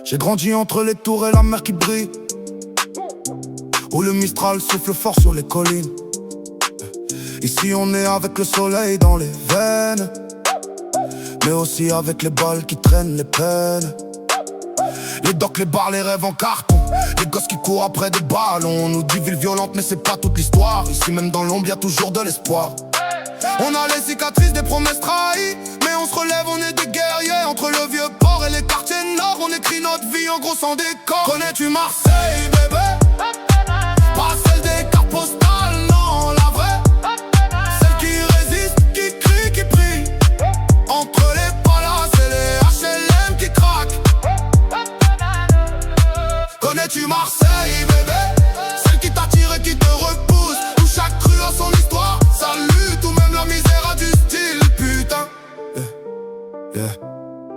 J'ai grandi entre les tours et la mer qui brille, où le Mistral souffle fort sur les collines. Ici on est avec le soleil dans les veines, mais aussi avec les balles qui traînent les peines. Les docks, les bars, les rêves en carton, les gosses qui courent après des ballons. On nous dit ville violente mais c'est pas toute l'histoire. Ici même dans l'ombre y'a toujours de l'espoir. On a les cicatrices des promesses trahies, mais on se relève, on est des guerriers. Entre le vieux port et les quartiers nord, on écrit notre vie en gros sans décor. Connais-tu Marseille, bébé? Pas celle des cartes postales, non, la vraie. Celle qui résiste, qui crie, qui prie. Entre les palaces et les HLM qui craquent. Connais-tu Marseille, bébé? Celle qui t'attire et qui te repousse, où chaque rue a son histoire, sa lutte, ou même la misère a du style, putain.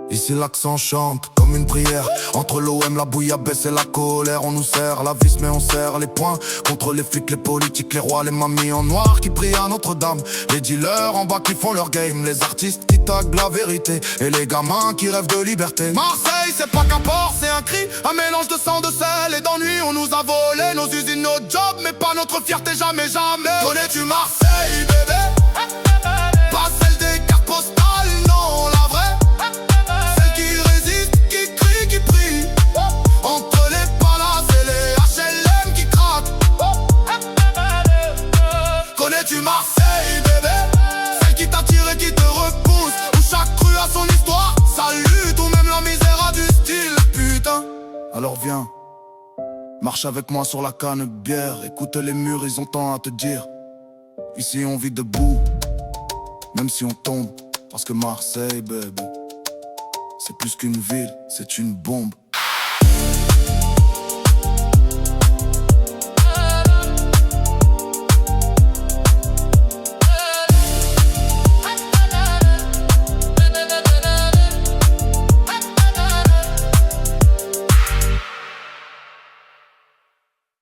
Ici l'accent chante comme une prière. Entre l'OM, la bouillabaisse et la colère, on nous serre la vis mais on serre les poings. Contre les flics, les politiques, les rois, les mamies en noir qui prient à Notre-Dame. Les dealers en bas qui font leur game, les artistes qui taguent la vérité, et les gamins qui rêvent de liberté. Marseille, c'est pas qu'un port, c'est un cri, un mélange de sang, de sel et d'ennui. On nous a volé nos usines, nos jobs, mais pas notre fierté, jamais, jamais. Connais-tu Marseille, bébé? Pas celle des cartes postales, non, la vraie. Celle qui résiste, qui crie, qui prie. Entre les palaces et les HLM qui craquent. Connais-tu Marseille, bébé? Celle qui t'attire et qui te repousse, où chaque rue a son histoire, sa lutte, ou même la misère a du style, putain. Alors viens, marche avec moi sur la canne bière. Écoute les murs, ils ont tant à te dire. Ici on vit debout, même si on tombe. Parce que Marseille, bébé, c'est plus qu'une ville, c'est une bombe.